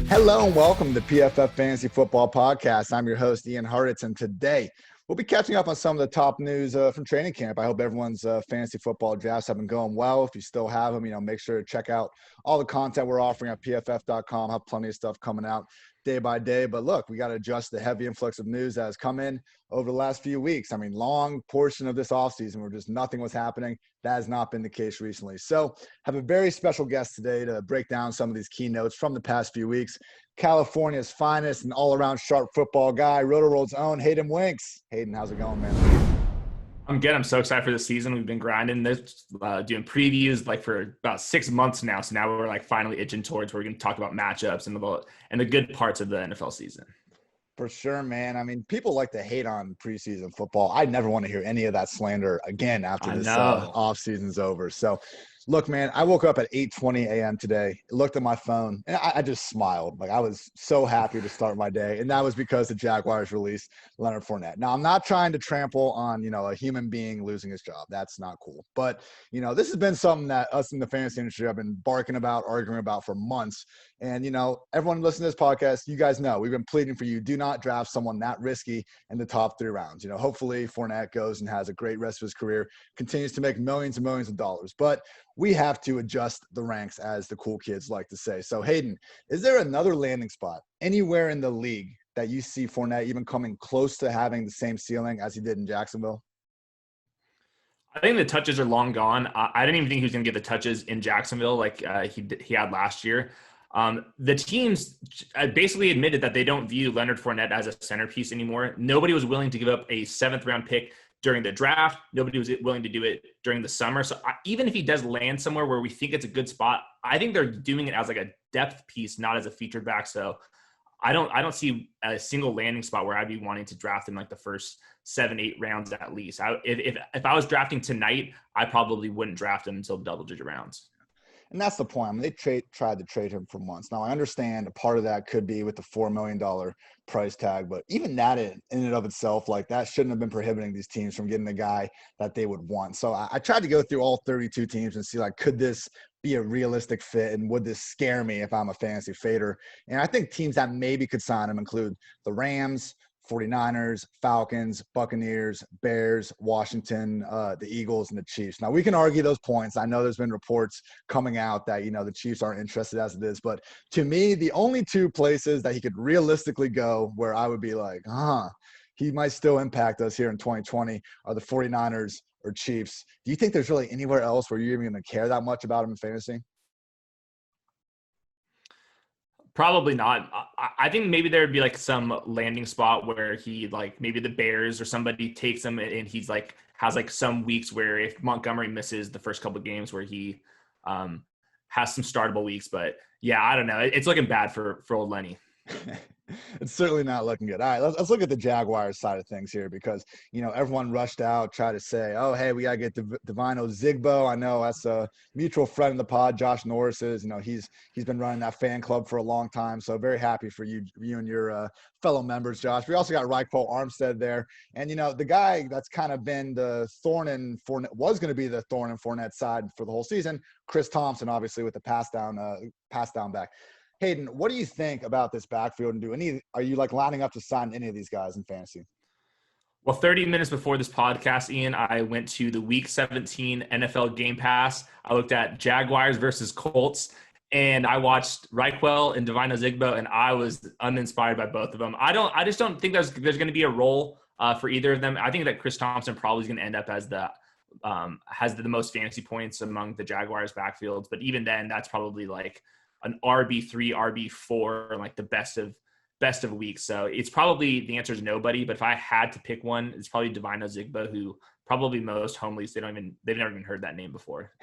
Hello and welcome to the PFF Fantasy Football Podcast. I'm your host, Ian Hartitz, and today we'll be catching up on some of the top news from training camp. I hope everyone's fantasy football drafts have been going well. If you still have them, make sure to check out all the content we're offering at pff.com. Have plenty of stuff coming out day by day. But look, we got to adjust the heavy influx of news that has come in over the last few weeks. I mean, long portion of this offseason where just nothing was happening. That has not been the case recently. So have a very special guest today to break down some of these keynotes from the past few weeks. California's finest and all-around sharp football guy, Rotoworld's own Hayden Winks. Hayden, how's it going, man? I'm good. I'm so excited for the season. We've been grinding this, doing previews for about 6 months now. So now we're finally itching towards where we're going to talk about matchups and the good parts of the NFL season. For sure, man. I mean, people like to hate on preseason football. I never want to hear any of that slander again after this offseason's over. So, look, man, I woke up at 8:20 a.m. today, looked at my phone, and I just smiled. I was so happy to start my day, and that was because the Jaguars released Leonard Fournette. Now, I'm not trying to trample on, a human being losing his job. That's not cool. But, this has been something that us in the fantasy industry have been barking about, arguing about for months. And, everyone listening to this podcast, you guys know we've been pleading for you. Do not draft someone that risky in the top 3 rounds. Hopefully Fournette goes and has a great rest of his career, continues to make millions and millions of dollars. But we have to adjust the ranks, as the cool kids like to say. So, Hayden, is there another landing spot anywhere in the league that you see Fournette even coming close to having the same ceiling as he did in Jacksonville? I think the touches are long gone. I didn't even think he was going to get the touches in Jacksonville like he had last year. The teams basically admitted that they don't view Leonard Fournette as a centerpiece anymore. Nobody was willing to give up a 7th-round pick during the draft. Nobody was willing to do it during the summer. So even if he does land somewhere where we think it's a good spot, I think they're doing it as a depth piece, not as a featured back. So I don't see a single landing spot where I'd be wanting to draft in the first 7-8 rounds at least. If I was drafting tonight, I probably wouldn't draft him until double-digit rounds. And that's the point. I mean, they tried to trade him for months. Now, I understand a part of that could be with the $4 million price tag, but even that in and of itself, that shouldn't have been prohibiting these teams from getting the guy that they would want. So I tried to go through all 32 teams and see, could this be a realistic fit, and would this scare me if I'm a fantasy fader? And I think teams that maybe could sign him include the Rams, 49ers, Falcons, Buccaneers, Bears, Washington, the Eagles, and the Chiefs. Now, we can argue those points. I know there's been reports coming out that, the Chiefs aren't interested as it is. But to me, the only 2 places that he could realistically go where I would be he might still impact us here in 2020 are the 49ers or Chiefs. Do you think there's really anywhere else where you're even going to care that much about him in fantasy? Probably not. I think maybe there would be some landing spot where he maybe the Bears or somebody takes him and he's has some weeks where if Montgomery misses the first couple of games where he has some startable weeks. But yeah, I don't know. It's looking bad for old Lenny. It's certainly not looking good. All right, let's look at the Jaguars side of things here because, everyone rushed out, tried to say, oh, hey, we got to get Divino Zigbo. I know that's a mutual friend of the pod, Josh Norris is. He's been running that fan club for a long time. So very happy for you and your fellow members, Josh. We also got Reichel Armstead there. And, the guy that's kind of been the thorn in Fournette, was going to be the thorn in Fournette's side for the whole season, Chris Thompson, obviously, with the pass down back. Hayden, what do you think about this backfield, and are you lining up to sign any of these guys in fantasy? Well, 30 minutes before this podcast, Ian, I went to the Week 17 NFL Game Pass. I looked at Jaguars versus Colts, and I watched Reichel and Divino Zigbo, and I was uninspired by both of them. I just don't think there's going to be a role for either of them. I think that Chris Thompson probably is going to end up as has the most fantasy points among the Jaguars backfields, but even then, that's probably an RB3, RB4, the best of weeks. So it's probably, the answer is nobody, but if I had to pick one, it's probably Divino Zigbo, who probably most home leagues, they've never even heard that name before.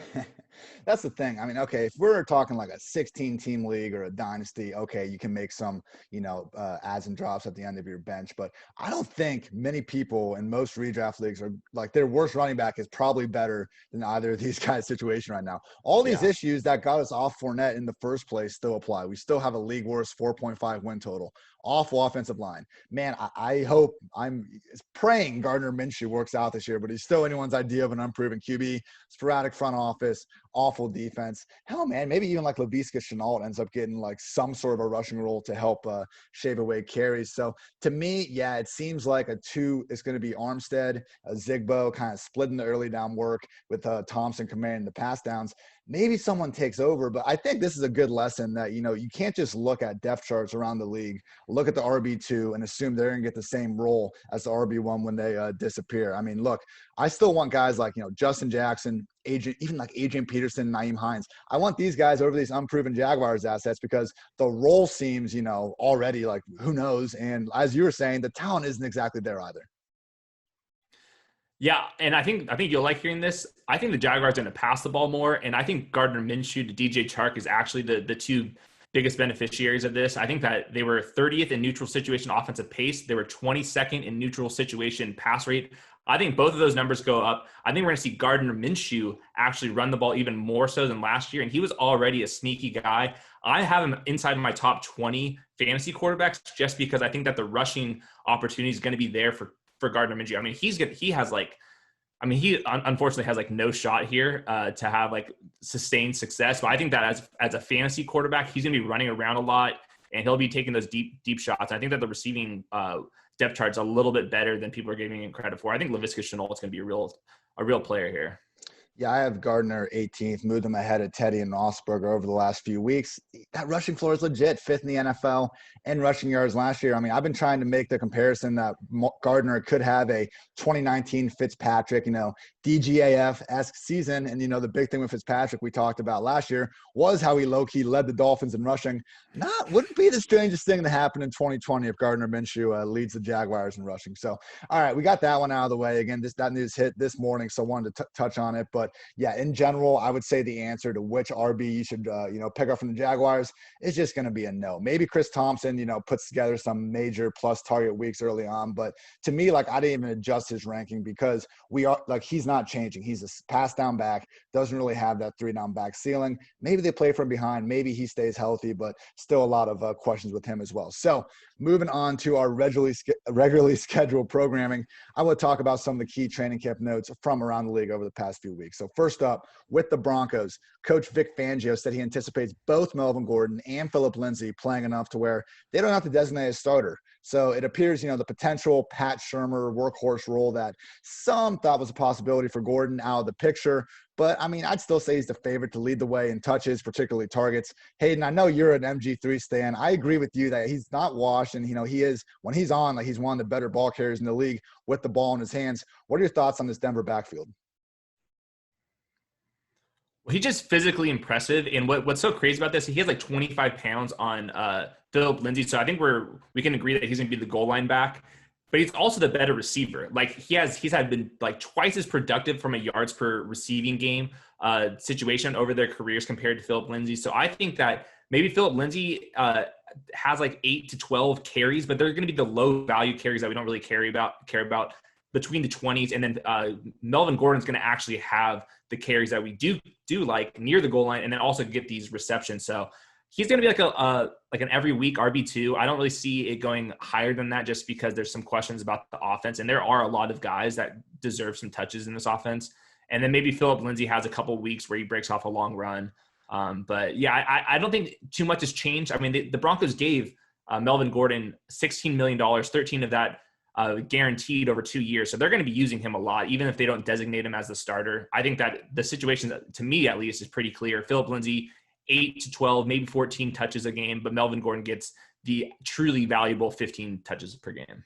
That's the thing. I mean, okay, if we're talking a 16-team league or a dynasty, okay, you can make some, adds and drops at the end of your bench. But I don't think many people in most redraft leagues are their worst running back is probably better than either of these guys' situation right now. All these issues that got us off Fournette in the first place still apply. We still have a league worst 4.5 win total. Awful offensive line. Man, I'm praying Gardner Minshew works out this year, but he's still anyone's idea of an unproven QB, sporadic front office, awful defense. Hell, man, maybe even like Laviska Shenault ends up getting like some sort of a rushing role to help shave away carries. So to me, yeah, it seems like a two is going to be Armstead, Zigbo kind of splitting the early down work with Thompson commanding the pass downs. Maybe someone takes over, but I think this is a good lesson that, you can't just look at depth charts around the league, look at the RB2 and assume they're going to get the same role as the RB1 when they disappear. I mean, look, I still want guys like, Justin Jackson, even like Adrian Peterson, Nyheim Hines. I want these guys over these unproven Jaguars assets because the role seems, already like who knows. And as you were saying, the talent isn't exactly there either. Yeah, and I think you'll like hearing this. I think the Jaguars are going to pass the ball more, and I think Gardner Minshew to DJ Chark is actually the two biggest beneficiaries of this. I think that they were 30th in neutral situation offensive pace. They were 22nd in neutral situation pass rate. I think both of those numbers go up. I think we're going to see Gardner Minshew actually run the ball even more so than last year, and he was already a sneaky guy. I have him inside my top 20 fantasy quarterbacks just because I think that the rushing opportunity is going to be there for Gardner Minshew. I mean, he unfortunately has like no shot here to have like sustained success. But I think that as a fantasy quarterback, he's going to be running around a lot and he'll be taking those deep shots. I think that the receiving depth chart's a little bit better than people are giving him credit for. I think Laviska Shenault is going to be a real player here. Yeah, I have Gardner 18th, moved him ahead of Teddy and Roethlisberger over the last few weeks. That rushing floor is legit, 5th in the NFL in rushing yards last year. I mean, I've been trying to make the comparison that Gardner could have a 2019 Fitzpatrick, DGAF-esque season. And, the big thing with Fitzpatrick we talked about last year was how he low-key led the Dolphins in rushing. Wouldn't be the strangest thing to happen in 2020 if Gardner Minshew leads the Jaguars in rushing. So, all right, we got that one out of the way. Again, that news hit this morning, so I wanted to touch on it. But yeah, in general, I would say the answer to which RB you should, pick up from the Jaguars is just going to be a no. Maybe Chris Thompson, puts together some major plus target weeks early on. But to me, like, I didn't even adjust his ranking because he's not changing. He's a pass down back, doesn't really have that 3-down back ceiling. Maybe they play from behind. Maybe he stays healthy, but still a lot of questions with him as well. So moving on to our regularly scheduled programming, I will talk about some of the key training camp notes from around the league over the past few weeks. So first up, with the Broncos, Coach Vic Fangio said he anticipates both Melvin Gordon and Phillip Lindsay playing enough to where they don't have to designate a starter. So it appears, the potential Pat Shurmur workhorse role that some thought was a possibility for Gordon out of the picture. But, I'd still say he's the favorite to lead the way in touches, particularly targets. Hayden, I know you're an MG3 stan. I agree with you that he's not washed, and, he is – when he's on, like, he's one of the better ball carriers in the league with the ball in his hands. What are your thoughts on this Denver backfield? Well, he's just physically impressive. And what's so crazy about this, he has like 25 pounds on Phillip Lindsay. So I think we can agree that he's going to be the goal line back. But he's also the better receiver. Like he's been like twice as productive from a yards per receiving game situation over their careers compared to Phillip Lindsay. So I think that maybe Phillip Lindsay has like 8 to 12 carries, but they're going to be the low value carries that we don't really care about between the 20s. And then Melvin Gordon's going to actually have the carries that we do like near the goal line, and then also get these receptions. So he's going to be like an every week RB2. I don't really see it going higher than that just because there's some questions about the offense, and there are a lot of guys that deserve some touches in this offense. And then maybe Phillip Lindsay has a couple of weeks where he breaks off a long run. But yeah, I don't think too much has changed. I mean, the Broncos gave Melvin Gordon $16 million, 13 of that guaranteed over 2 years. So they're going to be using him a lot, even if they don't designate him as the starter. I think that the situation, to me at least, is pretty clear. Phillip Lindsay, 8 to 12, maybe 14 touches a game, but Melvin Gordon gets the truly valuable 15 touches per game.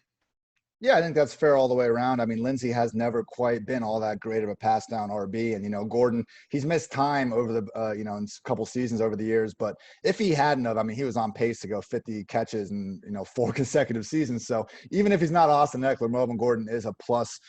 Yeah, I think that's fair all the way around. I mean, Lindsay has never quite been all that great of a pass down RB. And, Gordon, he's missed time over the, in a couple seasons over the years. But if he hadn't have, he was on pace to go 50 catches in, 4 consecutive seasons. So even if he's not Austin Eckler, Melvin Gordon is a plus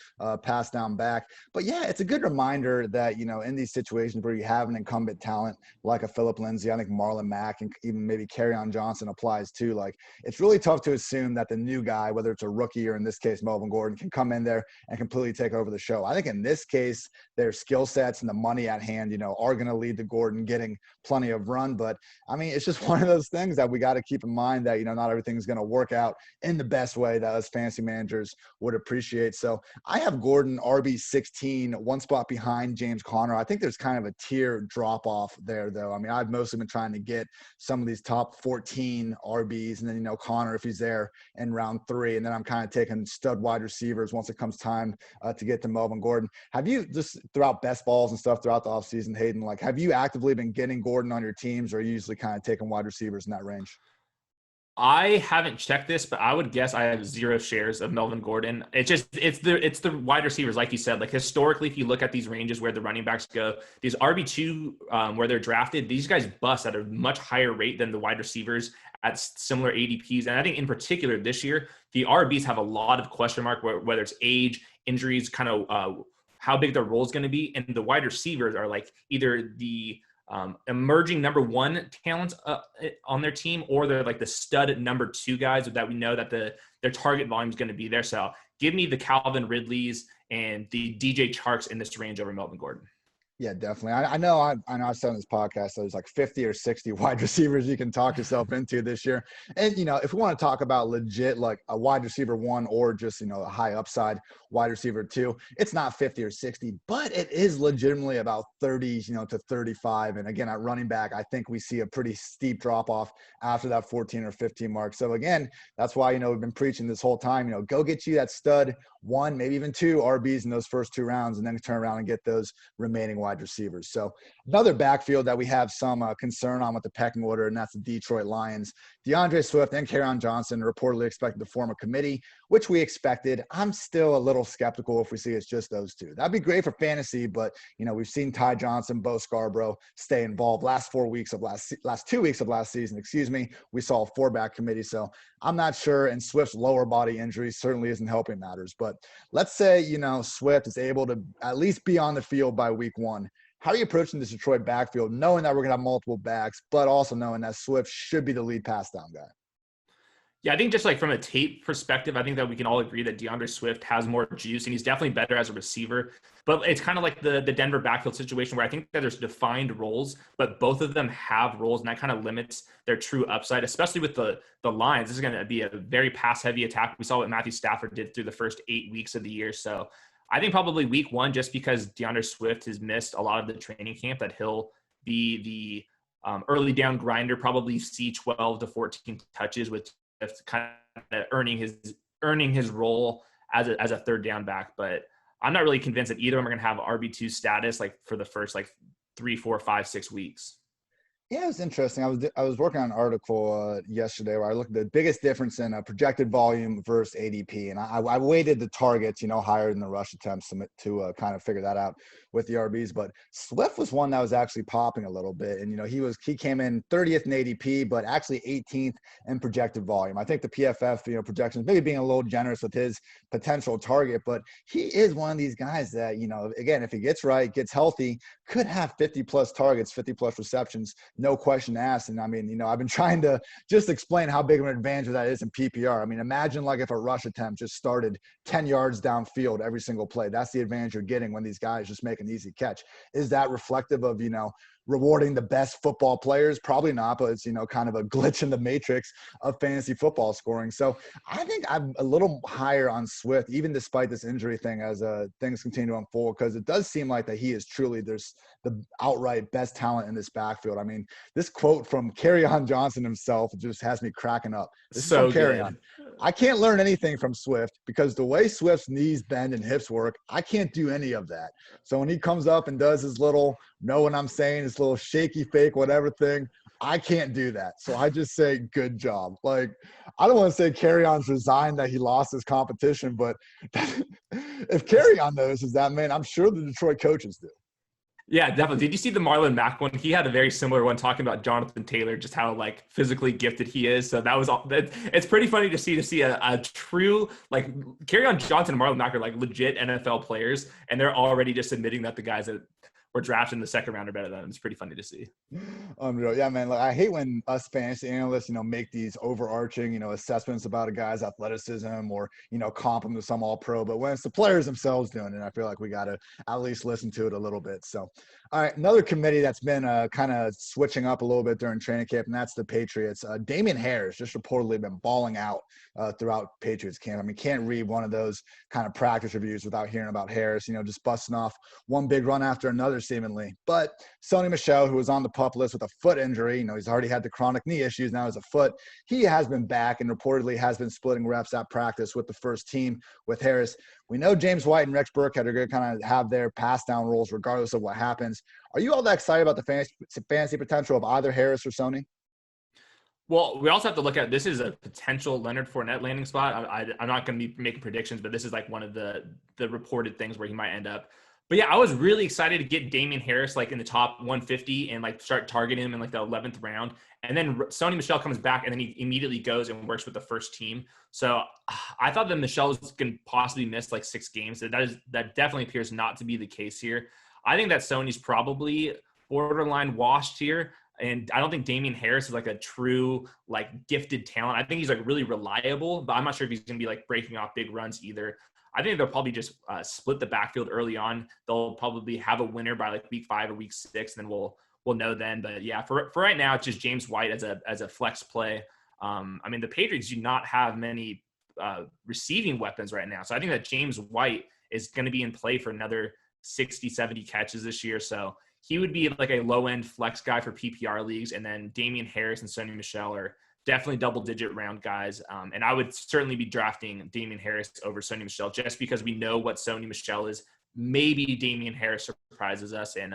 pass down back. But yeah, it's a good reminder that, in these situations where you have an incumbent talent like a Phillip Lindsay, I think Marlon Mack and even maybe Kerryon Johnson applies too. Like, it's really tough to assume that the new guy, whether it's a rookie or in this case, Melvin Gordon, can come in there and completely take over the show. I think in this case, their skill sets and the money at hand, are going to lead to Gordon getting plenty of run. But, I mean, it's just one of those things that we got to keep in mind that, not everything's going to work out in the best way that us fantasy managers would appreciate. So I have Gordon RB16, one spot behind James Conner. I think there's kind of a tier drop off there, though. I mean, I've mostly been trying to get some of these top 14 RBs, and then, Conner, if he's there in round 3, and then I'm kind of taking stud wide receivers once it comes time to get to Melvin Gordon. Have you, just throughout best balls and stuff throughout the offseason, Hayden, have you actively been getting Gordon on your teams, or are you usually kind of taking wide receivers in that range? I haven't checked this, but I would guess I have 0 shares of Melvin Gordon. It's the wide receivers, like you said. Historically, if you look at these ranges where the running backs go, these RB2 where they're drafted, these guys bust at a much higher rate than the wide receivers at similar ADPs. And I think in particular this year, the RBs have a lot of question mark, whether it's age, injuries, kind of how big their role is going to be, and the wide receivers are either the emerging number 1 talents on their team, or they're the stud number 2 guys that we know that their target volume is going to be there. So give me the Calvin Ridleys and the DJ Charks in this range over Melvin Gordon. Yeah, definitely. I know I've said on this podcast, so there's 50 or 60 wide receivers you can talk yourself into this year. And, if we want to talk about legit, a wide receiver 1 or just, a high upside wide receiver 2, it's not 50 or 60, but it is legitimately about 30, to 35. And again, at running back, I think we see a pretty steep drop off after that 14 or 15 mark. So again, that's why, we've been preaching this whole time, go get you that stud 1, maybe even 2 RBs in those first 2 rounds, and then turn around and get those remaining wide receivers. So another backfield that we have some concern on with the pecking order, and that's the Detroit Lions. DeAndre Swift and Kerryon Johnson reportedly expected to form a committee, which we expected. I'm still a little skeptical if we see it's just those 2. That'd be great for fantasy, but we've seen Ty Johnson, Bo Scarborough stay involved. Last 2 weeks of last season, we saw a 4-back committee. So I'm not sure, and Swift's lower body injury certainly isn't helping matters. But let's say, Swift is able to at least be on the field by week 1. How are you approaching this Detroit backfield, knowing that we're going to have multiple backs, but also knowing that Swift should be the lead pass down guy? Yeah, I think just from a tape perspective, I think that we can all agree that DeAndre Swift has more juice, and he's definitely better as a receiver. But it's kind of like the Denver backfield situation where I think that there's defined roles, but both of them have roles, and that kind of limits their true upside, especially with the Lions. This is going to be a very pass-heavy attack. We saw what Matthew Stafford did through the first 8 weeks of the year. So I think probably week 1, just because DeAndre Swift has missed a lot of the training camp, that he'll be the early down grinder, probably see 12 to 14 touches with kind of earning his role as a third down back. But I'm not really convinced that either of them are going to have RB2 status for the first 3, 4, 5, 6 weeks. Yeah, it was interesting. I was working on an article yesterday where I looked at the biggest difference in projected volume versus ADP, and I weighted the targets, higher than the rush attempts to kind of figure that out with the RBs. But Swift was one that was actually popping a little bit, and he came in 30th in ADP, but actually 18th in projected volume. I think the PFF projections maybe being a little generous with his potential target, but he is one of these guys that again, if he gets right, gets healthy, could have 50 plus targets, 50 plus receptions. No question asked. And I mean, I've been trying to just explain how big of an advantage that is in PPR. I mean, imagine if a rush attempt just started 10 yards downfield every single play. That's the advantage you're getting when these guys just make an easy catch. Is that reflective of, rewarding the best football players? Probably not, but it's, kind of a glitch in the matrix of fantasy football scoring. So I think I'm a little higher on Swift, even despite this injury thing, as things continue to unfold, because it does seem like that he is truly there's the outright best talent in this backfield. I mean, this quote from Kerryon Johnson himself just has me cracking up. This is from Kerryon. I can't learn anything from Swift because the way Swift's knees bend and hips work, I can't do any of that. So when he comes up and does his little, know what I'm saying, his little shaky fake whatever thing, I can't do that. So I just say good job. I don't want to say Kerryon's resigned that he lost his competition, but if Kerryon notices that, man, I'm sure the Detroit coaches do. Yeah, definitely. Did you see the Marlon Mack one? He had a very similar one talking about Jonathan Taylor, just how physically gifted he is. So that was all. It's pretty funny to see a true Kerryon Johnson and Marlon Mack are legit NFL players, and they're already just admitting that the guys that we're drafting the second rounder better than him. It's pretty funny to see. Unreal. Yeah, man. Like, I hate when us fantasy analysts, make these overarching, assessments about a guy's athleticism or, comp him to some all pro. But when it's the players themselves doing it, I feel like we got to at least listen to it a little bit. So, all right, another committee that's been kind of switching up a little bit during training camp, and that's the Patriots. Damian Harris just reportedly been balling out throughout Patriots camp. I mean, can't read one of those kind of practice reviews without hearing about Harris, just busting off one big run after another seemingly. But Sony Michel, who was on the PUP list with a foot injury, he's already had the chronic knee issues, now has a foot. He has been back and reportedly has been splitting reps at practice with the first team with Harris. We know James White and Rex Burkhead are going to kind of have their pass down roles regardless of what happens. Are you all that excited about the fantasy potential of either Harris or Sony? Well, we also have to look at, this is a potential Leonard Fournette landing spot. I'm not going to be making predictions, but this is like one of the reported things where he might end up. But yeah, I was really excited to get Damian Harris like in the top 150 and like start targeting him in like the 11th round. And then Sony Michel comes back and then he immediately goes and works with the first team. So I thought that Michel was going to possibly miss like 6 games. That definitely appears not to be the case here. I think that Sony's probably borderline washed here. And I don't think Damian Harris is like a true, like, gifted talent. I think he's like really reliable, but I'm not sure if he's going to be like breaking off big runs either. I think they'll probably just split the backfield early on. They'll probably have a winner by like week 5 or week 6, and then we'll know then. But yeah, for right now, it's just James White as a flex play. I mean, the Patriots do not have many receiving weapons right now. So I think that James White is going to be in play for another 60, 70 catches this year. So he would be like a low-end flex guy for PPR leagues. And then Damian Harris and Sony Michel are definitely double-digit round guys. And I would certainly be drafting Damian Harris over Sony Michel just because we know what Sony Michel is. Maybe Damian Harris surprises us and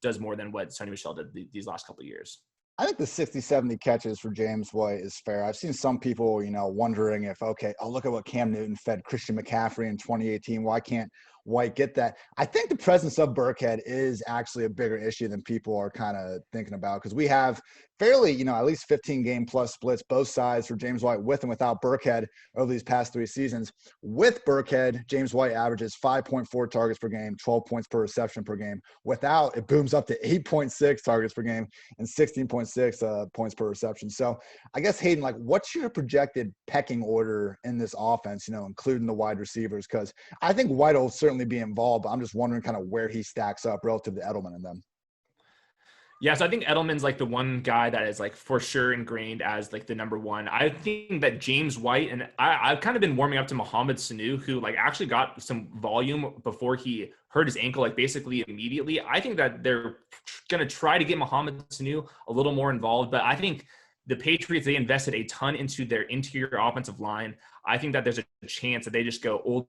does more than what Sony Michel did these last couple of years. I think the 60, 70 catches for James White is fair. I've seen some people, wondering if, look at what Cam Newton fed Christian McCaffrey in 2018. Why can't White get that? I think the presence of Burkhead is actually a bigger issue than people are kind of thinking about, because we have fairly, at least 15 game plus splits, both sides for James White with and without Burkhead over these past 3 seasons. With Burkhead, James White averages 5.4 targets per game, 12 points per reception per game. Without, it booms up to 8.6 targets per game and 16.6 points per reception. So I guess, Hayden, like, what's your projected pecking order in this offense, including the wide receivers? Because I think White will certainly be involved, but I'm just wondering kind of where he stacks up relative to Edelman and them. Yeah, so I think Edelman's like the one guy that is like for sure ingrained as like the number one. I think that James White, and I've kind of been warming up to Mohamed Sanu, who like actually got some volume before he hurt his ankle, like basically immediately. I think that they're going to try to get Mohamed Sanu a little more involved, but I think the Patriots, they invested a ton into their interior offensive line. I think that there's a chance that they just go old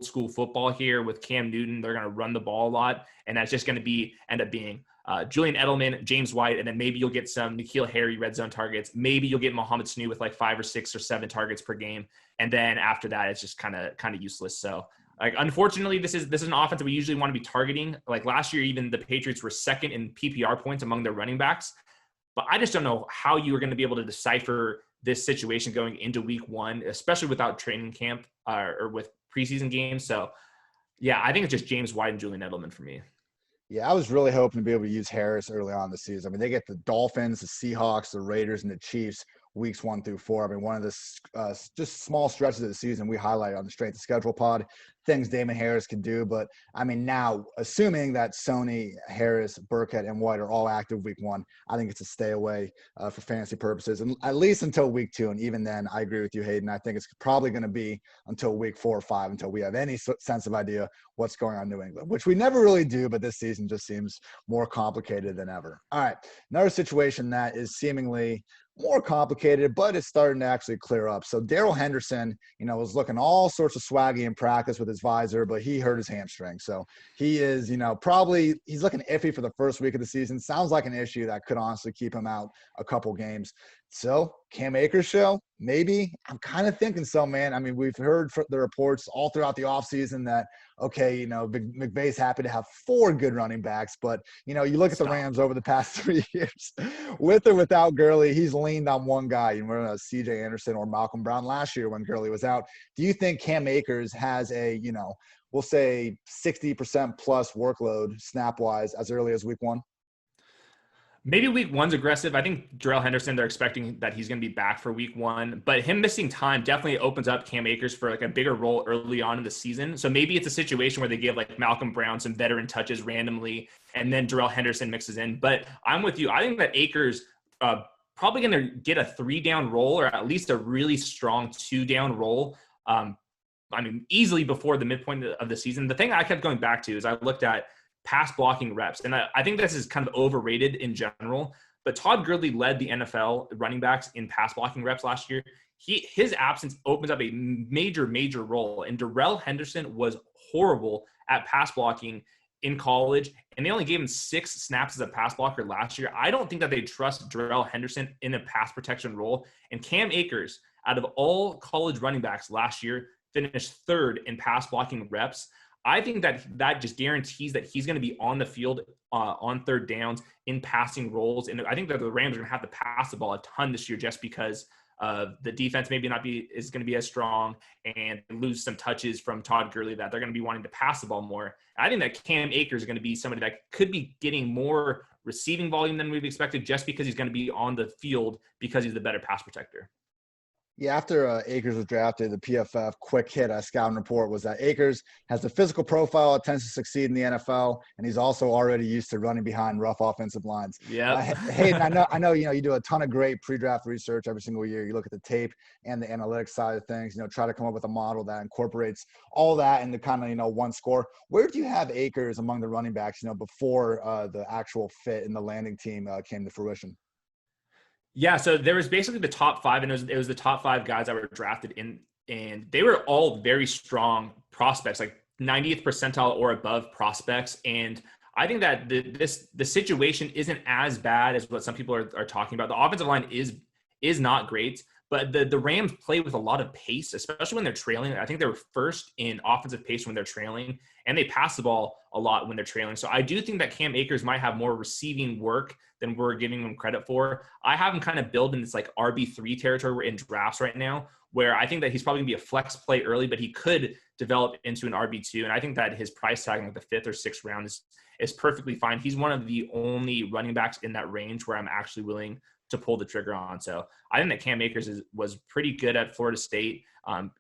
school football here with Cam Newton. They're going to run the ball a lot, and that's just going to end up being Julian Edelman, James White, and then maybe you'll get some N'Keal Harry red zone targets. Maybe you'll get Mohamed Sanu with like 5 or 6 or 7 targets per game, and then after that, it's just kind of useless. So, like, unfortunately, this is an offense that we usually want to be targeting. Like last year, even the Patriots were second in PPR points among their running backs. But I just don't know how you are going to be able to decipher this situation going into week 1, especially without training camp or with preseason games. So, yeah, I think it's just James White and Julian Edelman for me. Yeah, I was really hoping to be able to use Harris early on in the season. I mean, they get the Dolphins, the Seahawks, the Raiders, and the Chiefs weeks 1 through 4. I mean, one of the just small stretches of the season we highlighted on the Strength of Schedule pod, things Damon Harris can do. But, I mean, now, assuming that Sony, Harris, Burkhead, and White are all active week 1, I think it's a stay away for fantasy purposes, and at least until week 2. And even then, I agree with you, Hayden. I think it's probably going to be until week 4 or 5 until we have any sense of idea what's going on in New England, which we never really do, but this season just seems more complicated than ever. All right, another situation that is seemingly more complicated, but it's starting to actually clear up. So Darrell Henderson, was looking all sorts of swaggy in practice with his visor, but he hurt his hamstring. So he is, he's looking iffy for the first week of the season. Sounds like an issue that could honestly keep him out a couple games. So Cam Akers show, maybe. I'm kind of thinking so, man. I mean, we've heard the reports all throughout the offseason that, McVay's happy to have 4 good running backs. But, you look at the Rams over the past 3 years, with or without Gurley, he's leaned on one guy. C.J. Anderson or Malcolm Brown last year when Gurley was out. Do you think Cam Akers has a, we'll say 60% plus workload snap-wise as early as week 1? Maybe week 1's aggressive. I think Darrell Henderson, they're expecting that he's going to be back for week 1, but him missing time definitely opens up Cam Akers for like a bigger role early on in the season. So maybe it's a situation where they give like Malcolm Brown some veteran touches randomly, and then Darrell Henderson mixes in. But I'm with you. I think that Akers probably going to get a 3-down role, or at least a really strong 2-down role. Easily before the midpoint of the season. The thing I kept going back to is I looked at pass blocking reps. And I think this is kind of overrated in general, but Todd Gurley led the NFL running backs in pass blocking reps last year. His absence opens up a major role. And Darrell Henderson was horrible at pass blocking in college, and they only gave him 6 snaps as a pass blocker last year. I don't think that they trust Darrell Henderson in a pass protection role. And Cam Akers, out of all college running backs last year, finished 3rd in pass blocking reps. I think that just guarantees that he's going to be on the field on 3rd downs in passing roles. And I think that the Rams are going to have to pass the ball a ton this year just because the defense maybe is going to be as strong and lose some touches from Todd Gurley that they're going to be wanting to pass the ball more. I think that Cam Akers is going to be somebody that could be getting more receiving volume than we've expected just because he's going to be on the field because he's the better pass protector. Yeah, after Akers was drafted, the PFF quick hit scouting report was that Akers has the physical profile that tends to succeed in the NFL, and he's also already used to running behind rough offensive lines. Yeah. Hayden, I know, you do a ton of great pre-draft research every single year. You look at the tape and the analytics side of things, try to come up with a model that incorporates all that into kind of, one score. Where do you have Akers among the running backs, before the actual fit in the landing team came to fruition? Yeah, so there was basically the top 5, and it was the top 5 guys that were drafted in, and they were all very strong prospects, like 90th percentile or above prospects. And I think that the situation isn't as bad as what some people are talking about. The offensive line is not great, but the Rams play with a lot of pace, especially when they're trailing. I think they were 1st in offensive pace when they're trailing, and they pass the ball a lot when they're trailing. So I do think that Cam Akers might have more receiving work than we're giving him credit for. I have him kind of build in this like RB3 territory. We're in drafts right now, where I think that he's probably gonna be a flex play early, but he could develop into an RB2. And I think that his price tag in like the 5th or 6th round is perfectly fine. He's one of the only running backs in that range where I'm actually willing to pull the trigger on. So I think that Cam Akers was pretty good at Florida State.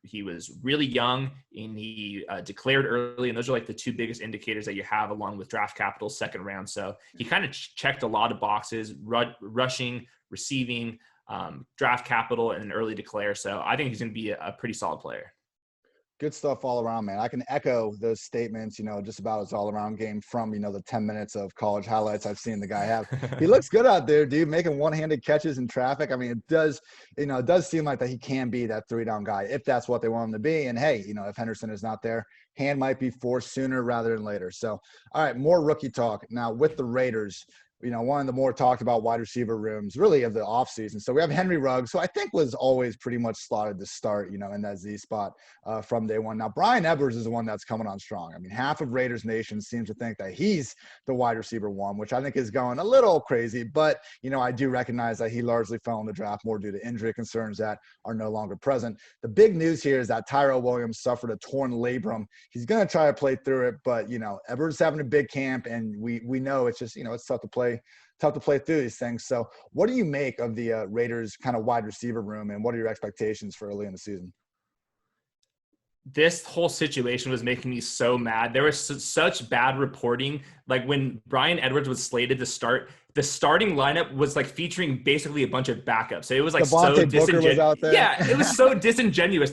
He was really young, and he declared early, and those are like the 2 biggest indicators that you have along with draft capital 2nd round. So he kind of checked a lot of boxes, rushing, receiving, draft capital, and an early declare. So I think he's going to be a pretty solid player. Good stuff all around, man. I can echo those statements, just about his all-around game from, the 10 minutes of college highlights I've seen the guy have. He looks good out there, dude, making one-handed catches in traffic. I mean, it does seem like that he can be that 3-down guy if that's what they want him to be. And, hey, if Henderson is not there, hand might be forced sooner rather than later. So, all right, more rookie talk. Now, with the Raiders, one of the more talked about wide receiver rooms really of the offseason. So we have Henry Ruggs, who I think was always pretty much slotted to start, in that Z spot from day one. Now, Bryan Edwards is the one that's coming on strong. I mean, half of Raiders Nation seems to think that he's the wide receiver 1, which I think is going a little crazy. But, I do recognize that he largely fell in the draft more due to injury concerns that are no longer present. The big news here is that Tyrell Williams suffered a torn labrum. He's going to try to play through it, but, Edwards is having a big camp, and we know it's just, it's tough to play through these things. So what do you make of the Raiders kind of wide receiver room, and what are your expectations for early in the season? This whole situation was making me so mad. There was such bad reporting. Like when Bryan Edwards was slated to start, the starting lineup was like featuring basically a bunch of backups. So it was like so disingenuous. Yeah, it was so disingenuous.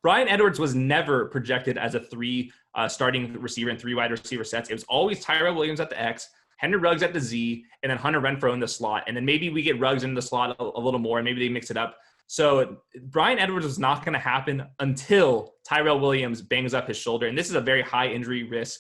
Bryan Edwards was never projected as a 3 starting receiver and 3 wide receiver sets. It was always Tyrell Williams at the X, Henry Ruggs at the Z, and then Hunter Renfrow in the slot. And then maybe we get Ruggs in the slot a little more, and maybe they mix it up. So Bryan Edwards was not going to happen until Tyrell Williams bangs up his shoulder. And this is a very high injury risk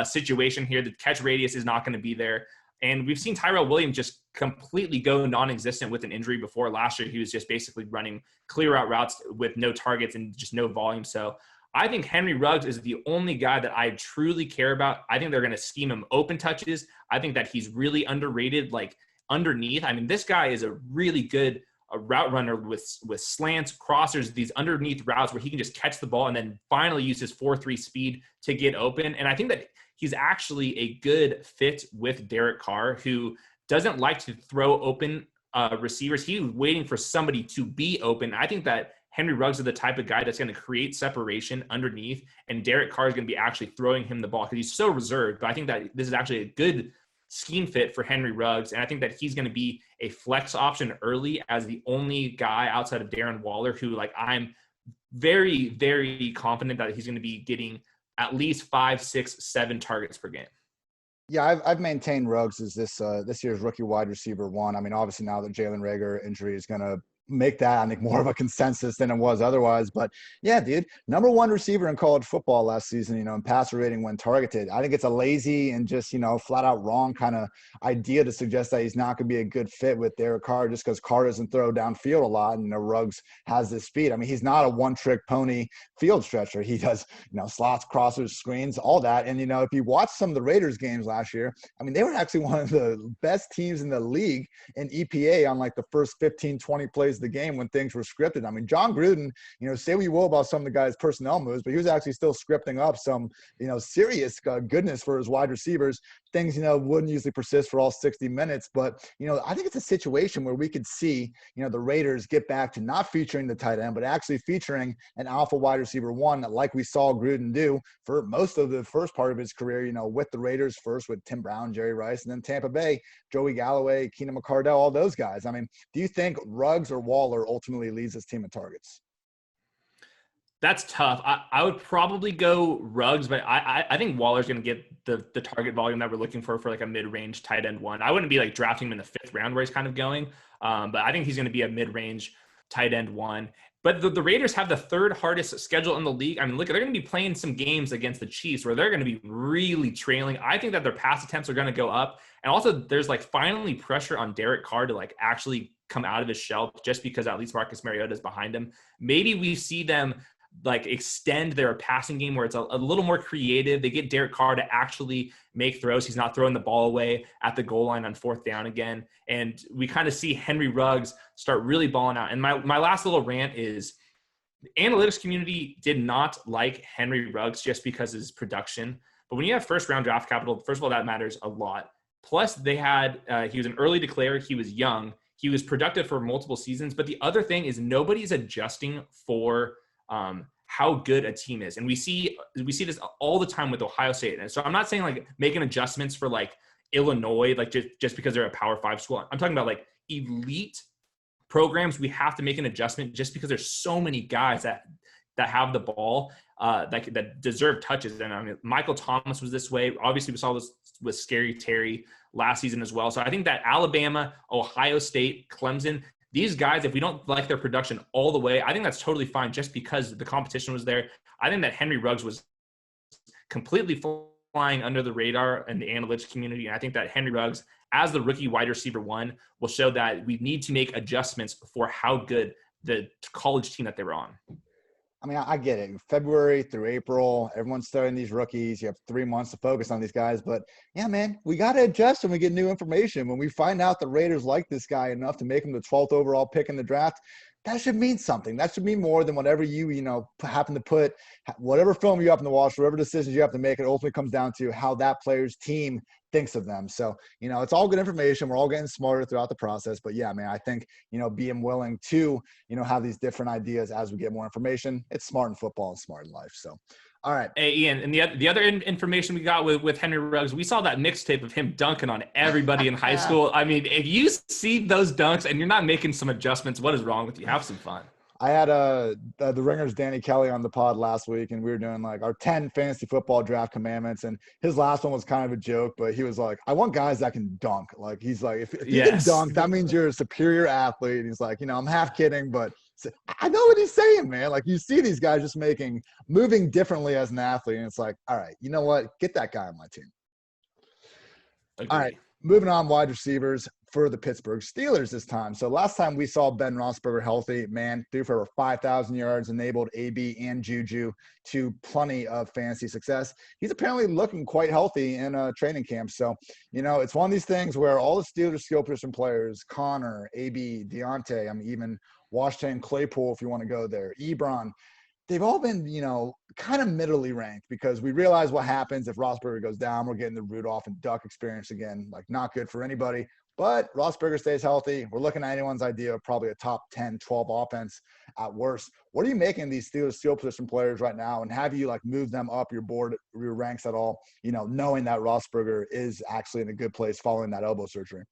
situation here. The catch radius is not going to be there. And we've seen Tyrell Williams just completely go non-existent with an injury before. Last year, he was just basically running clear out routes with no targets and just no volume. So I think Henry Ruggs is the only guy that I truly care about. I think they're going to scheme him open touches. I think that he's really underrated, like underneath. I mean, this guy is a really good a route runner with slants, crossers, these underneath routes where he can just catch the ball and then finally use his 4.3 speed to get open. And I think that he's actually a good fit with Derek Carr, who doesn't like to throw open receivers. He's waiting for somebody to be open. I think that Henry Ruggs is the type of guy that's going to create separation underneath, and Derek Carr is going to be actually throwing him the ball because he's so reserved. But I think that this is actually a good scheme fit for Henry Ruggs, and I think that he's going to be a flex option early as the only guy outside of Darren Waller who, like, I'm very, very confident that he's going to be getting at least 5, 6, 7 targets per game. Yeah, I've maintained Ruggs as this year's rookie wide receiver 1. I mean, obviously now the Jalen Reagor injury is going to make that, I think, more of a consensus than it was otherwise. But yeah, dude, number 1 receiver in college football last season, in passer rating when targeted. I think it's a lazy and just, flat out wrong kind of idea to suggest that he's not going to be a good fit with Derek Carr just because Carr doesn't throw downfield a lot and Ruggs has this speed. I mean, he's not a one-trick pony field stretcher. He does, slots, crossers, screens, all that. And, if you watch some of the Raiders games last year, I mean, they were actually one of the best teams in the league in EPA on like the first 15, 20 plays of the game when things were scripted. I mean, John Gruden, say what you will about some of the guys' personnel moves, but he was actually still scripting up some, serious goodness for his wide receivers. Things, wouldn't usually persist for all 60 minutes. But, I think it's a situation where we could see, the Raiders get back to not featuring the tight end, but actually featuring an alpha wide receiver 1, like we saw Gruden do for most of the first part of his career, with the Raiders, first with Tim Brown, Jerry Rice, and then Tampa Bay, Joey Galloway, Keenan McCardell, all those guys. I mean, do you think Ruggs or Waller ultimately leads his team in targets? That's tough. I would probably go Ruggs, but I think Waller's going to get the target volume that we're looking for like a mid-range tight end 1. I wouldn't be like drafting him in the 5th round where he's kind of going, but I think he's going to be a mid-range tight end 1. But the Raiders have the 3rd hardest schedule in the league. I mean, look, they're going to be playing some games against the Chiefs where they're going to be really trailing. I think that their pass attempts are going to go up. And also there's like finally pressure on Derek Carr to like actually come out of his shell just because at least Marcus Mariota is behind him. Maybe we see them like extend their passing game where it's a little more creative. They get Derek Carr to actually make throws. He's not throwing the ball away at the goal line on 4th down again. And we kind of see Henry Ruggs start really balling out. And my last little rant is the analytics community did not like Henry Ruggs just because of his production. But when you have 1st round draft capital, first of all, that matters a lot. Plus they had, he was an early declare. He was young. He was productive for multiple seasons. But the other thing is nobody's adjusting for how good a team is. And we see this all the time with Ohio State. And so I'm not saying like making adjustments for like Illinois, like just because they're a Power 5 school. I'm talking about like elite programs. We have to make an adjustment just because there's so many guys that have the ball that deserve touches. And I mean, Michael Thomas was this way. Obviously we saw this with Scary Terry last season as well. So I think that Alabama, Ohio State, Clemson, these guys, if we don't like their production all the way, I think that's totally fine just because the competition was there. I think that Henry Ruggs was completely flying under the radar in the analytics community. And I think that Henry Ruggs, as the rookie wide receiver 1, will show that we need to make adjustments for how good the college team that they were on. I mean, I get it. February through April, everyone's starting these rookies. You have 3 months to focus on these guys. But, yeah, man, we got to adjust when we get new information. When we find out the Raiders like this guy enough to make him the 12th overall pick in the draft, that should mean something. That should mean more than whatever you happen to put, whatever film you happen to watch, whatever decisions you have to make. It ultimately comes down to how that player's team thinks of them. So, it's all good information. We're all getting smarter throughout the process. But yeah, man, I think, being willing to, have these different ideas as we get more information, it's smart in football and smart in life. So, all right. Hey, Ian, and the other information we got with Henry Ruggs, we saw that mixtape of him dunking on everybody in high school. I mean, if you see those dunks and you're not making some adjustments, what is wrong with you? Have some fun. I had the Ringer's Danny Kelly on the pod last week, and we were doing like our 10 fantasy football draft commandments, and his last one was kind of a joke, but he was like, I want guys that can dunk. Like, he's like, if you can dunk, that means you're a superior athlete. And he's like, I'm half kidding, but I know what he's saying, man. Like, you see these guys just moving differently as an athlete, and it's like, all right, you know what? Get that guy on my team. Agreed. All right, moving on, wide receivers. for the Pittsburgh Steelers this time. So last time we saw Ben Roethlisberger healthy, man, threw for over 5,000 yards, enabled AB and Juju to plenty of fantasy success. He's apparently looking quite healthy in training camp. So, it's one of these things where all the Steelers skill position players, Connor, AB, Diontae, even Washington, Claypool, if you want to go there, Ebron, they've all been, kind of middly ranked because we realize what happens if Roethlisberger goes down. We're getting the Rudolph and Duck experience again, like not good for anybody. But Roethlisberger stays healthy. We're looking at anyone's idea of probably a top 10, 12 offense at worst. What are you making these Steelers skill position players right now? And have you moved them up your board, your ranks at all, knowing that Roethlisberger is actually in a good place following that elbow surgery?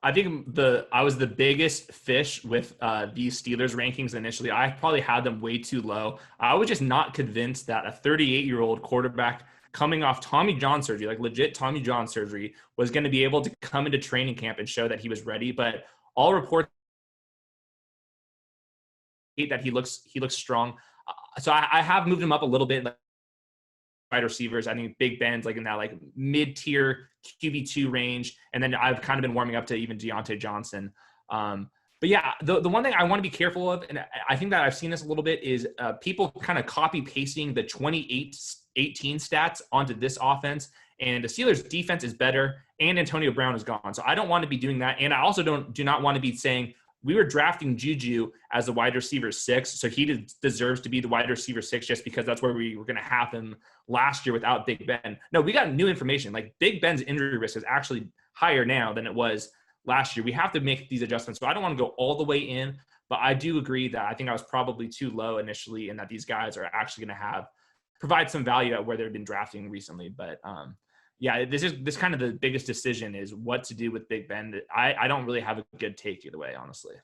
I think I was the biggest fish with these Steelers rankings initially. I probably had them way too low. I was just not convinced that a 38-year-old quarterback coming off Tommy John surgery, like legit Tommy John surgery, was going to be able to come into training camp and show that he was ready. But all reports that he looks strong. So I have moved him up a little bit. Wide receivers, I think Big Ben's in that mid-tier QB2 range, and then I've kind of been warming up to even Diontae Johnson. But yeah, the one thing I want to be careful of, and I think that I've seen this a little bit, is people kind of copy-pasting the 28-18 stats onto this offense, and the Steelers' defense is better, and Antonio Brown is gone. So I don't want to be doing that, and I also do not want to be saying we were drafting Juju as the wide receiver 6, so he deserves to be the wide receiver 6 just because that's where we were going to have him last year without Big Ben. No, we got new information. Big Ben's injury risk is actually higher now than it was last year. We have to make these adjustments. So I don't want to go all the way in, but I do agree that I think I was probably too low initially and that these guys are actually going to provide some value at where they've been drafting recently. But yeah, this kind of the biggest decision is what to do with Big Ben. I don't really have a good take either way, honestly.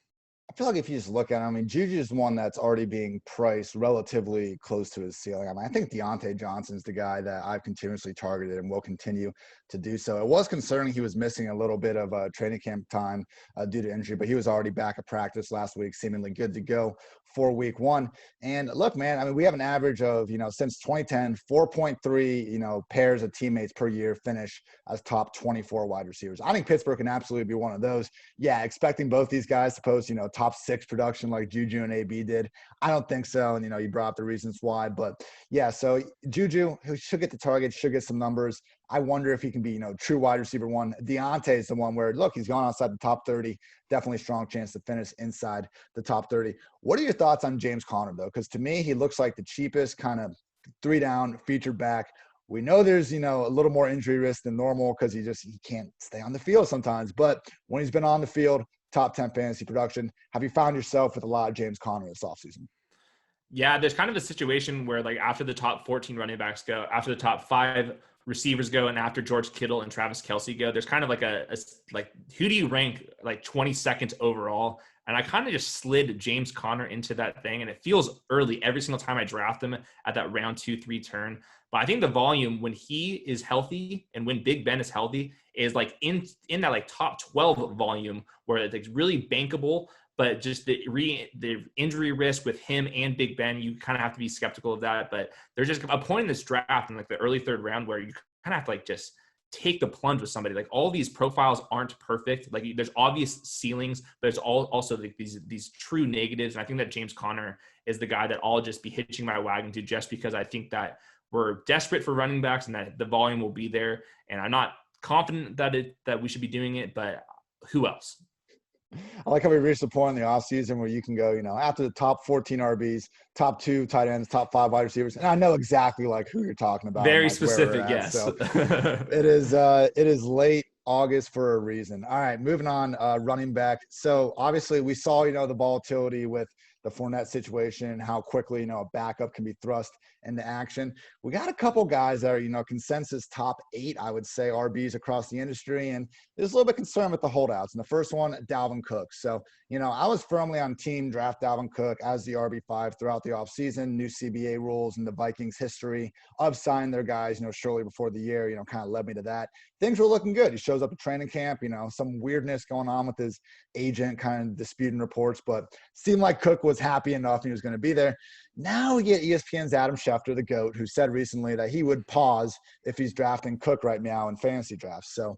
I feel like if you just look at it, Juju is one that's already being priced relatively close to his ceiling. I think Diontae Johnson is the guy that I've continuously targeted and will continue to do so. It was concerning he was missing a little bit of training camp time due to injury, but he was already back at practice last week, seemingly good to go for week 1. And look, man, we have an average of, since 2010, 4.3, pairs of teammates per year finish as top 24 wide receivers. I think Pittsburgh can absolutely be one of those. Yeah, expecting both these guys to post, top 6 production like Juju and AB did. I don't think so. And, you brought up the reasons why. But, yeah, so Juju, he should get the target, should get some numbers. I wonder if he can be, true wide receiver 1. Diontae is the one where, look, he's gone outside the top 30. Definitely strong chance to finish inside the top 30. What are your thoughts on James Conner, though? Because to me, he looks like the cheapest kind of 3-down featured back. We know there's, a little more injury risk than normal because he can't stay on the field sometimes. But when he's been on the field, top 10 fantasy production. Have you found yourself with a lot of James Conner this offseason? Yeah, there's kind of a situation where after the top 14 running backs go, after the top 5 receivers go, and after George Kittle and Travis Kelce go, there's kind of who do you rank 22nd overall? And I kind of just slid James Conner into that thing, and it feels early every single time I draft him at that round 2-3 turn. But I think the volume when he is healthy and when Big Ben is healthy is in that top 12 volume where it's really bankable. But just the injury risk with him and Big Ben, you kind of have to be skeptical of that. But there's just a point in this draft in the early 3rd round where you kind of have to just take the plunge with somebody. All these profiles aren't perfect. There's obvious ceilings, but there's also these true negatives. And I think that James Conner is the guy that I'll just be hitching my wagon to, just because I think that we're desperate for running backs and that the volume will be there. And I'm not confident that we should be doing it, but who else? I like how we reached the point in the offseason where you can go, after the top 14 RBs, top 2 tight ends, top 5 wide receivers. And I know exactly who you're talking about. Very specific, yes. So it is late August for a reason. All right, moving on, running back. So obviously we saw, the volatility with the Fournette situation, how quickly, a backup can be thrust into action. We got a couple guys that are, consensus top 8, I would say, RBs across the industry. And there's a little bit concerned with the holdouts. And the first one, Dalvin Cook. So, I was firmly on team draft Dalvin Cook as the RB5 throughout the offseason. New CBA rules and the Vikings' history of signing their guys, shortly before the year, kind of led me to that. Things were looking good. He shows up at training camp, some weirdness going on with his agent, kind of disputing reports, but seemed like Cook was happy enough and he was going to be there. Now we get ESPN's Adam Schefter, the GOAT, who said recently that he would pause if he's drafting Cook right now in fantasy drafts. So,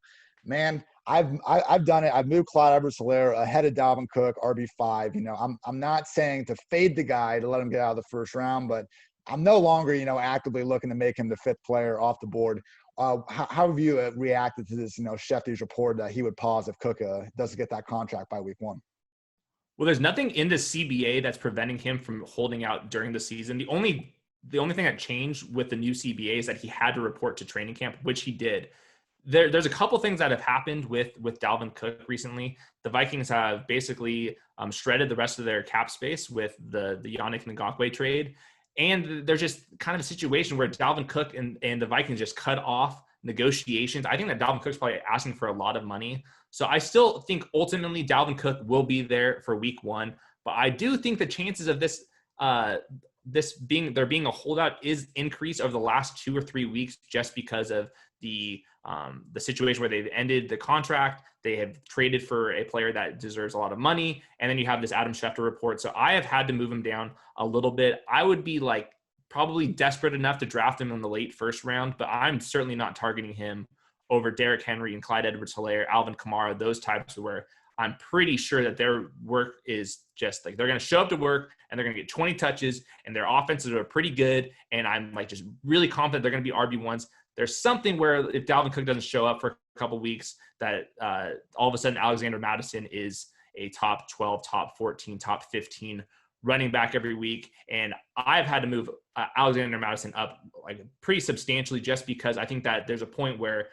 Man, I've done it. I've moved Clyde Edwards-Helaire ahead of Dalvin Cook, RB5. I'm not saying to fade the guy to let him get out of the first round, but I'm no longer, actively looking to make him the fifth player off the board. How have you reacted to this, Schefty's report that he would pause if Cook doesn't get that contract by week 1? Well, there's nothing in the CBA that's preventing him from holding out during the season. The only thing that changed with the new CBA is that he had to report to training camp, which he did. There's a couple things that have happened with Dalvin Cook recently. The Vikings have basically shredded the rest of their cap space with the Yannick Ngakoue trade. And there's just kind of a situation where Dalvin Cook and the Vikings just cut off negotiations. I think that Dalvin Cook's probably asking for a lot of money. So I still think ultimately Dalvin Cook will be there for week 1. But I do think the chances of this being a holdout is increased over the last 2 or 3 weeks just because of the situation where they've ended the contract. They have traded for a player that deserves a lot of money. And then you have this Adam Schefter report. So I have had to move him down a little bit. I would be probably desperate enough to draft him in the late first round, but I'm certainly not targeting him over Derrick Henry and Clyde Edwards-Helaire, Alvin Kamara, those types where I'm pretty sure that their work is just they're going to show up to work and they're going to get 20 touches and their offenses are pretty good. And I'm just really confident they're going to be RB1s. There's something where if Dalvin Cook doesn't show up for a couple weeks, that all of a sudden Alexander Mattison is a top 12, top 14, top 15 running back every week. And I've had to move Alexander Mattison up pretty substantially just because I think that there's a point where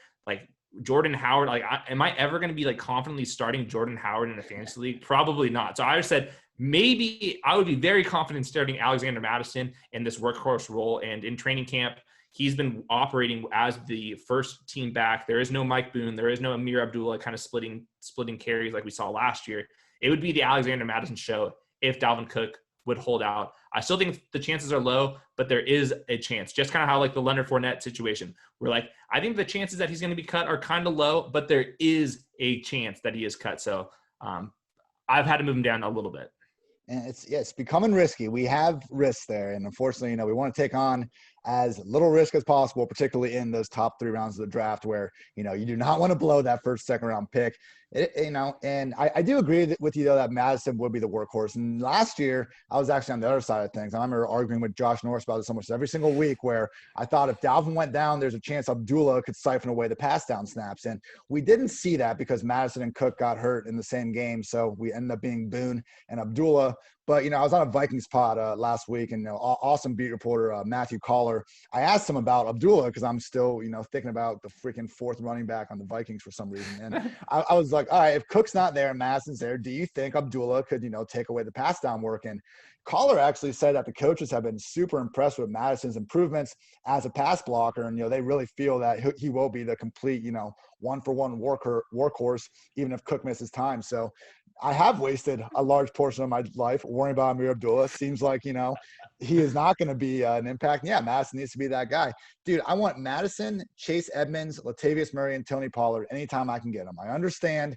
Jordan Howard, am I ever going to be confidently starting Jordan Howard in a fantasy league? Probably not. So I said maybe I would be very confident starting Alexander Mattison in this workhorse role. And in training camp, he's been operating as the first team back. There is no Mike Boone. There is no Amir Abdullah kind of splitting carries like we saw last year. It would be the Alexander Mattison show if Dalvin Cook would hold out. I still think the chances are low, but there is a chance. Just kind of how the Leonard Fournette situation. We're I think the chances that he's going to be cut are kind of low, but there is a chance that he is cut. So I've had to move him down a little bit. And it's becoming risky. We have risks there. And unfortunately, we want to take on as little risk as possible, particularly in those top 3 rounds of the draft where, you do not want to blow that first, second round pick. And I do agree with you, though, that Madison would be the workhorse. And last year, I was actually on the other side of things. I remember arguing with Josh Norris about this almost every single week where I thought if Dalvin went down, there's a chance Abdullah could siphon away the pass down snaps. And we didn't see that because Madison and Cook got hurt in the same game. So we ended up being Boone and Abdullah. But, I was on a Vikings pod last week, and awesome beat reporter Matthew Collar. I asked him about Abdullah because I'm still, thinking about the freaking 4th running back on the Vikings for some reason. And I was like, all right, if Cook's not there and Madison's there, do you think Abdullah could, take away the pass down work? And Collar actually said that the coaches have been super impressed with Madison's improvements as a pass blocker. And, they really feel that he will be the complete, 1-for-1 workhorse, even if Cook misses time. So I have wasted a large portion of my life worrying about Amir Abdullah. Seems like, he is not going to be an impact. Yeah, Madison needs to be that guy. Dude, I want Madison, Chase Edmonds, Latavius Murray, and Tony Pollard anytime I can get them. I understand,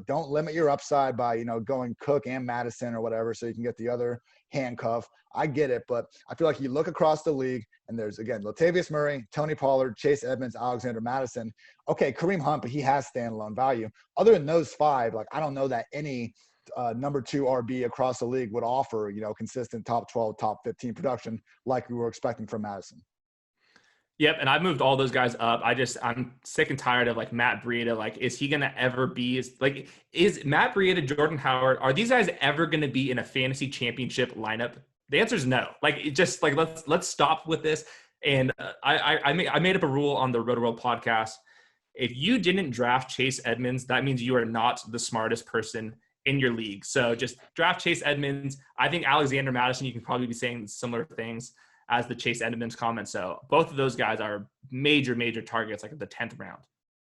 don't limit your upside by, going Cook and Madison or whatever so you can get the other handcuff. I get it, but I feel like you look across the league and there's, again, Latavius Murray, Tony Pollard, Chase Edmonds, Alexander Mattison. Okay, Kareem Hunt, but he has standalone value. Other than those 5, I don't know that any number 2 RB across the league would offer, consistent top 12, top 15 production like we were expecting from Madison. Yep, and I've moved all those guys up. I'm sick and tired of Matt Breida. Is he gonna ever be is Matt Breida, Jordan Howard, are these guys ever gonna be in a fantasy championship lineup? The answer is no. Let's stop with this. And I made up a rule on the Rotoworld podcast. If you didn't draft Chase Edmonds, that means you are not the smartest person in your league. So just draft Chase Edmonds. I think Alexander Mattison, you can probably be saying similar things as the Chase Edmonds comment. So both of those guys are major targets, the 10th round.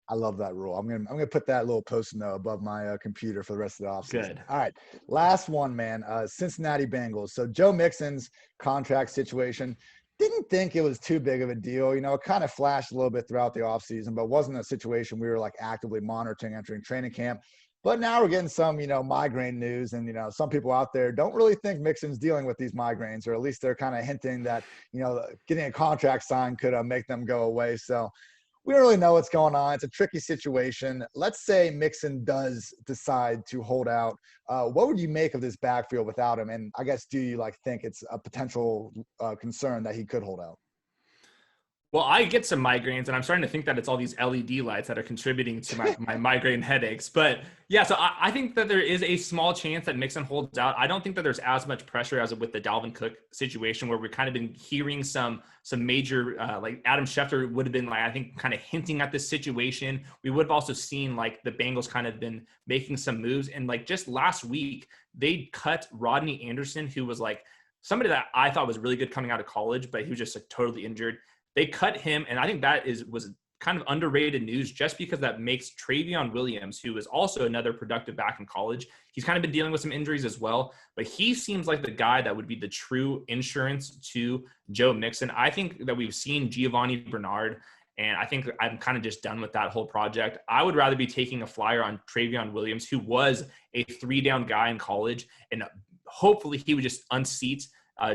I love that rule. I'm gonna put that little post note above my computer for the rest of the offseason. Good. All right, last one, man. Cincinnati Bengals. So Joe Mixon's contract situation. Didn't think it was too big of a deal. It kind of flashed a little bit throughout the offseason, but wasn't a situation we were actively monitoring entering training camp. But now we're getting some, migraine news. And, some people out there don't really think Mixon's dealing with these migraines, or at least they're kind of hinting that, getting a contract signed could make them go away. So we don't really know what's going on. It's a tricky situation. Let's say Mixon does decide to hold out. What would you make of this backfield without him? And I guess, do you think it's a potential concern that he could hold out? Well, I get some migraines, and I'm starting to think that it's all these LED lights that are contributing to my migraine headaches. But yeah, so I think that there is a small chance that Mixon holds out. I don't think that there's as much pressure as with the Dalvin Cook situation, where we've kind of been hearing some major, like Adam Schefter would have been I think kind of hinting at this situation. We would have also seen the Bengals kind of been making some moves. And just last week, they cut Rodney Anderson, who was somebody that I thought was really good coming out of college, but he was just totally injured. They cut him, and I think that was kind of underrated news just because that makes Travion Williams, who is also another productive back in college. He's kind of been dealing with some injuries as well, but he seems like the guy that would be the true insurance to Joe Mixon. I think that we've seen Giovanni Bernard, and I think I'm kind of just done with that whole project. I would rather be taking a flyer on Travion Williams, who was a 3-down guy in college, and hopefully he would just unseat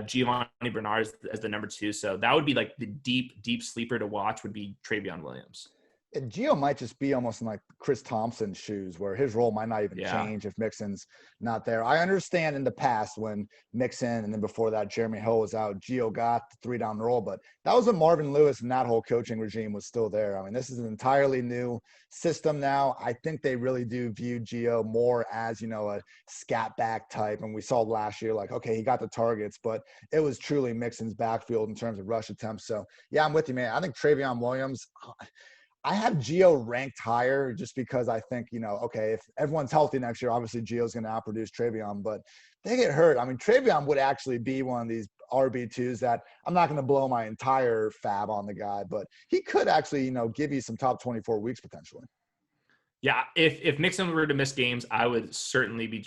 Giovanni Bernard as the number 2. So that would be the deep sleeper to watch would be Travion Williams. And Gio might just be almost in Chris Thompson's shoes, where his role might not even change if Mixon's not there. I understand in the past when Mixon and then before that Jeremy Hill was out, Gio got the 3-down role, but that was when Marvin Lewis and that whole coaching regime was still there. I mean, this is an entirely new system now. I think they really do view Gio more as, a scat back type. And we saw last year, okay, he got the targets, but it was truly Mixon's backfield in terms of rush attempts. So yeah, I'm with you, man. I think Travion Williams, I have Gio ranked higher just because I think, okay, if everyone's healthy next year, obviously Gio's going to outproduce Travion, but they get hurt. I mean, Travion would actually be one of these RB2s that I'm not going to blow my entire fab on the guy, but he could actually, give you some top 24 weeks potentially. Yeah, if Mixon were to miss games, I would certainly be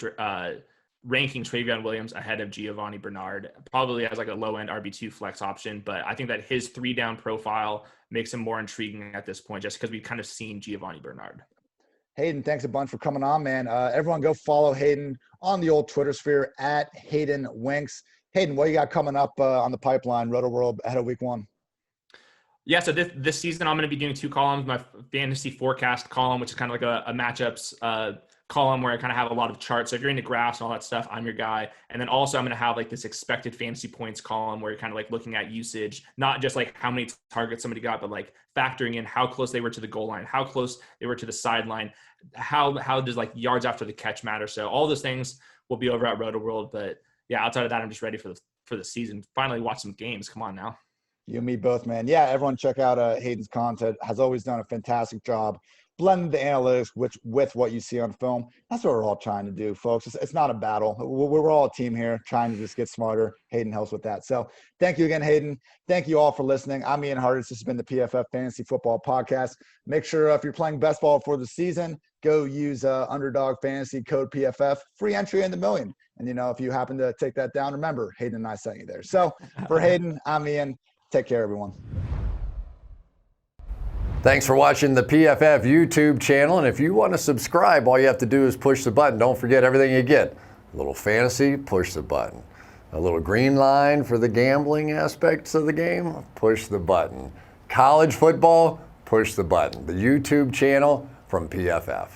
ranking Travion Williams ahead of Giovanni Bernard, probably as a low-end RB2 flex option. But I think that his 3-down profile makes him more intriguing at this point, just because we've kind of seen Giovanni Bernard. Hayden, thanks a bunch for coming on, man. Everyone go follow Hayden on the old Twitter sphere at Hayden Winks. Hayden, what you got coming up on the pipeline, Rotoworld, ahead of week 1? Yeah, so this season I'm going to be doing 2 columns. My fantasy forecast column, which is kind of a matchups column where I kind of have a lot of charts. So if you're into graphs and all that stuff, I'm your guy. And then also I'm going to have this expected fantasy points column where you're kind of looking at usage, not just how many targets somebody got, but factoring in how close they were to the goal line, how close they were to the sideline, how does yards after the catch matter. So all those things will be over at Rotoworld. But yeah, outside of that, I'm just ready for the season. Finally watch some games. Come on now. You and me both, man. Yeah, everyone check out Hayden's content. Has always done a fantastic job blending the analytics with what you see on film. That's what we're all trying to do, folks. It's not a battle. We're all a team here trying to just get smarter. Hayden helps with that. So thank you again, Hayden. Thank you all for listening. I'm Ian Hartitz. This has been the PFF Fantasy Football Podcast. Make sure if you're playing best ball for the season, go use Underdog Fantasy code PFF, free entry in the million. And, if you happen to take that down, remember, Hayden and I sent you there. So for Hayden, I'm Ian. Take care, everyone. Thanks for watching the PFF YouTube channel. And if you want to subscribe, all you have to do is push the button. Don't forget everything you get. A little fantasy, push the button. A little green line for the gambling aspects of the game, push the button. College football, push the button. The YouTube channel from PFF.